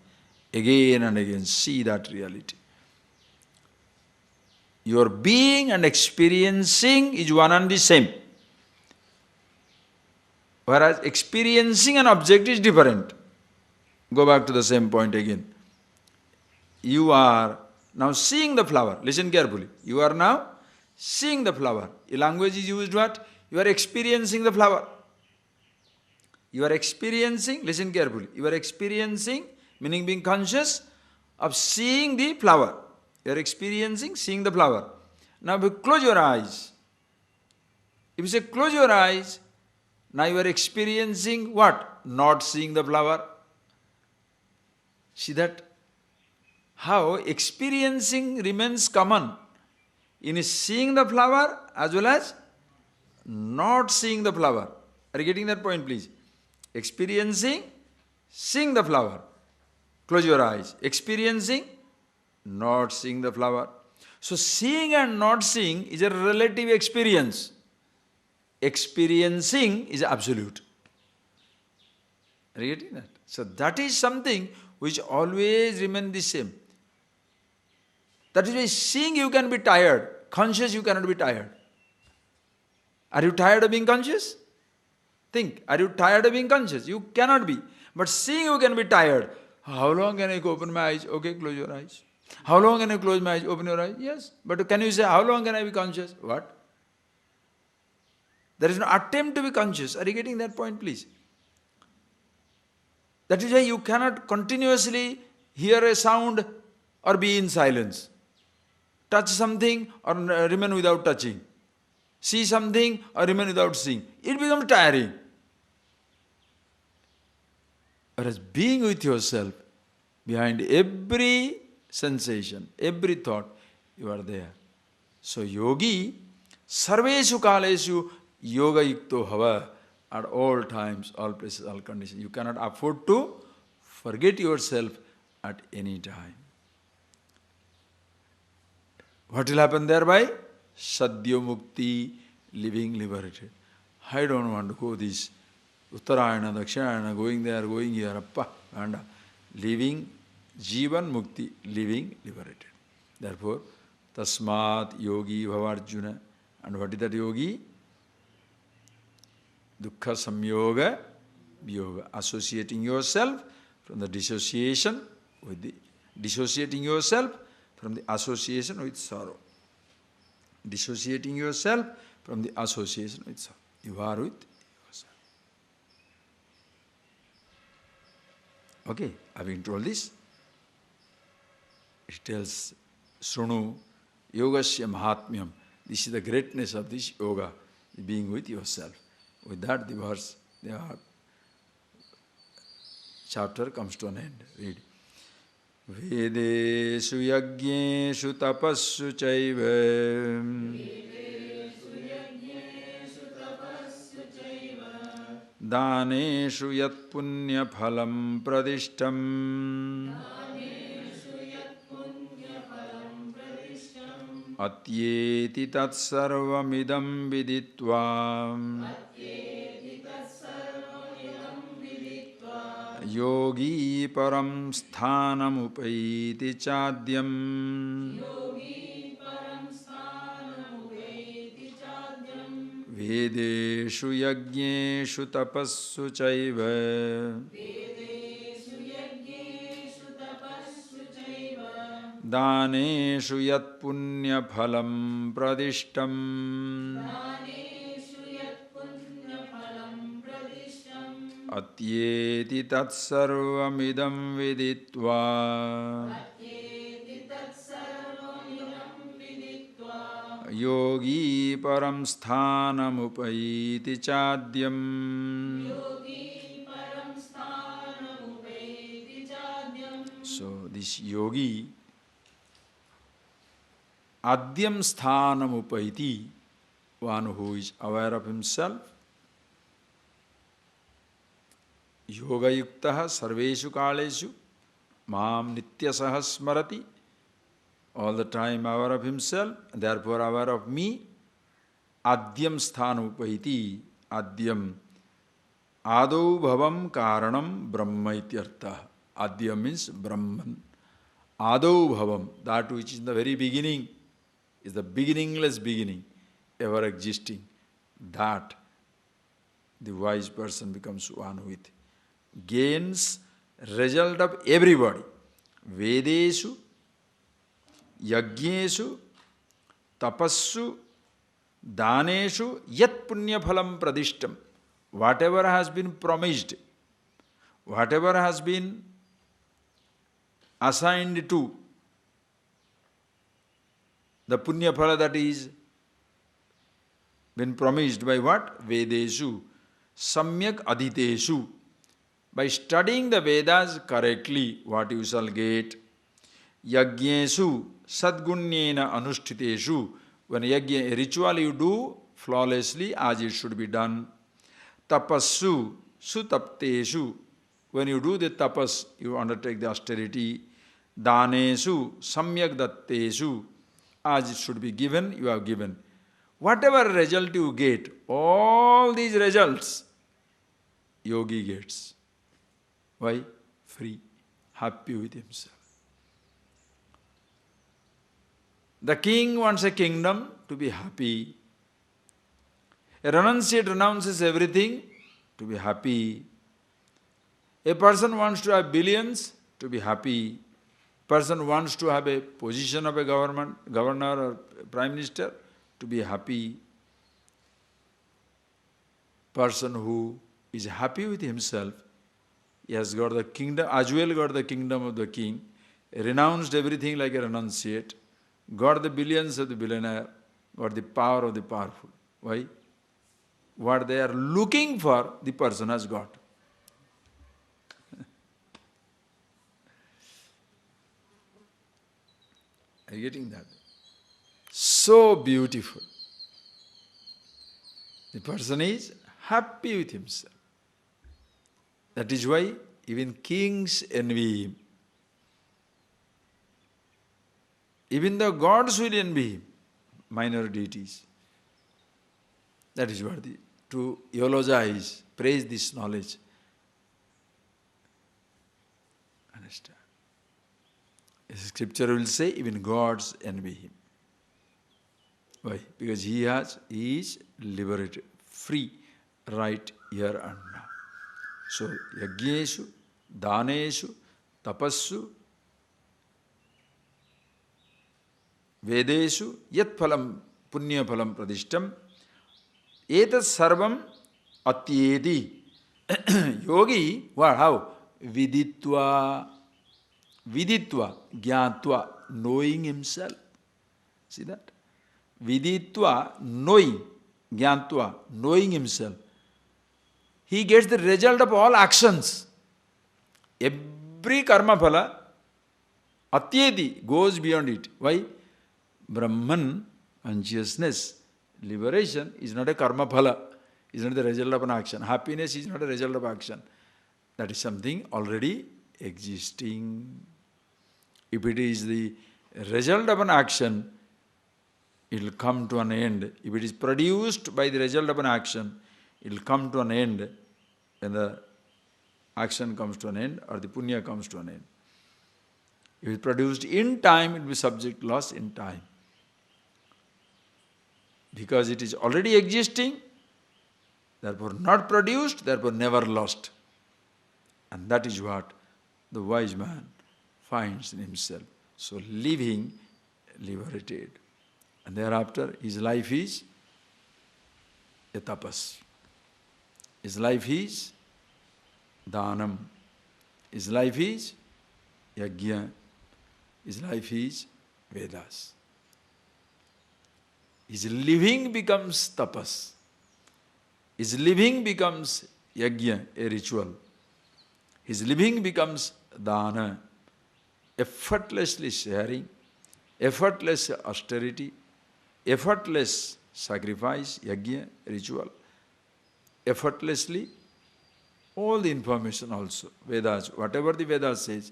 S1: Again and again, see that reality. Your being and experiencing is one and the same. Whereas experiencing an object is different. Go back to the same point again. You are now seeing the flower. Listen carefully. You are now seeing the flower. A language is used what? You are experiencing the flower. You are experiencing, listen carefully. You are experiencing, meaning being conscious of seeing the flower. You are experiencing, seeing the flower. Now if you close your eyes. If you say close your eyes, now you are experiencing what? Not seeing the flower. See that? How experiencing remains common in seeing the flower as well as not seeing the flower. Are you getting that point, please? Experiencing, seeing the flower. Close your eyes. Experiencing, not seeing the flower. So seeing and not seeing is a relative experience. Experiencing is absolute. Are you getting that? So that is something which always remains the same. That is why seeing you can be tired. Conscious you cannot be tired. Are you tired of being conscious? Think, are you tired of being conscious? You cannot be. But seeing you can be tired. How long can I open my eyes? Okay, close your eyes. How long can I close my eyes? Open your eyes? Yes. But can you say, how long can I be conscious? What? There is no attempt to be conscious. Are you getting that point, please? That is why you cannot continuously hear a sound or be in silence. Touch something or remain without touching. See something or remain without seeing. It becomes tiring. Whereas being with yourself, behind every sensation, every thought, you are there. So yogi, sarveshu kaleshu yoga yukto hava, at all times, all places, all conditions. You cannot afford to forget yourself at any time. What will happen thereby? Sadhya mukti, living liberated. I don't want to go this Uttarayana, Dakshinayana, going there, going here, appa, vanda. Living Jivan mukti, living liberated. Therefore, tasmat yogi bhavarjuna. And what is that yogi? Dukkha samyoga vyoga. Associating yourself from the dissociation with the dissociating yourself from the association with sorrow. Dissociating yourself from the association with sorrow. You are with yourself. Okay, having told this, it tells Srunu Yogasya Mahatmyam. This is the greatness of this yoga, being with yourself. With that, the verse, the chapter comes to an end. Read. Vedeshu yajneshu tapassu chaiva daneshu yat punya phalam pradishtam atyeti tat sarvamidam viditva yogi param sthanam upaiti chadyam vedeshu yajneshu tapassu chaiva daneshu yat punya phalam pradishtam atyeti tat sarvamidam viditva yogi param sthanam upaiti chadyam. So this yogi adyam sthanam upaiti, one who is aware of himself, yoga yuktaha sarveshu kaleshu, Mam nityasaha smarati, all the time aware of himself, therefore aware of me. Adyam sthanupahiti, adyam adau bhavam karanam brahma ityartha. Adyam means Brahman. Adau bhavam, that which is in the very beginning, is the beginningless beginning, ever existing. That the wise person becomes one with. Gains result of everybody. Vedeshu, yajneshu, tapassu, daneshu, yat punya phalam pradishtam. Whatever has been promised, whatever has been assigned to, the punya phala that is been promised by what? Vedeshu, samyak adhiteshu. By studying the Vedas correctly, what you shall get? Yajneshu, sadgunyena anushtiteshu. When yajna, a ritual you do flawlessly as it should be done. Tapassu, sutapteshu. When you do the tapas, you undertake the austerity. Daneshu, samyak datteshu. As it should be given, you have given. Whatever result you get, all these results, yogi gets. Why? Free, happy with himself. The king wants a kingdom to be happy. A renunciate renounces everything to be happy. A person wants to have billions to be happy. Person wants to have a position of a governor or prime minister to be happy. Person who is happy with himself, he has got the kingdom, as well got the kingdom of the king, renounced everything like a renunciate, got the billions of the billionaire, got the power of the powerful. Why? What they are looking for, the person has got. Are you getting that? So beautiful. The person is happy with himself. That is why even kings envy him. Even the gods will envy him, minor deities. That is what to eulogize, praise this knowledge. Understand? Scripture will say even gods envy him. Why? Because he is liberated, free, right here and now. So, yajneshu, daneshu, tapassu, vedeshu, yat phalam, punya phalam pradishtam, etat sarvam atyeti. Yogi, what, how? Viditva, jnatva, knowing himself. See that? Viditva, knowing, jnatva, knowing himself. He gets the result of all actions. Every karma phala, atyeti, goes beyond it. Why? Brahman, consciousness, liberation is not a karma phala, is not the result of an action. Happiness is not a result of action. That is something already existing. If it is the result of an action, it will come to an end. If it is produced by the result of an action, it will come to an end when the action comes to an end or the punya comes to an end. If it is produced in time, it will be subject loss in time. Because it is already existing, therefore not produced, therefore never lost. And that is what the wise man finds in himself. So living liberated. And thereafter his life is a tapas. His life is dhanam. His life is yajna. His life is Vedas. His living becomes tapas. His living becomes yajna, a ritual. His living becomes dana, effortlessly sharing, effortless austerity, effortless sacrifice, yajna, ritual. Effortlessly, all the information also, Vedas, whatever the Vedas says,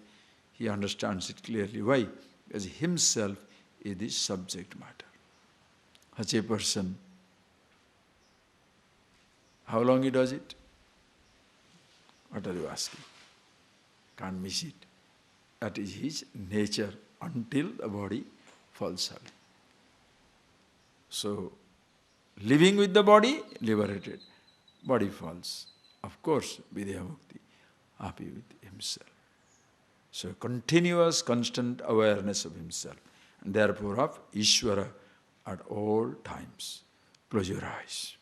S1: he understands it clearly. Why? Because himself is the subject matter. Such a person, how long he does it? What are you asking? Can't miss it. That is his nature until the body falls away. So, living with the body, liberated. Body falls. Of course, Vidya Mukti, happy with himself. So, continuous, constant awareness of himself. And therefore of Ishvara at all times. Close your eyes.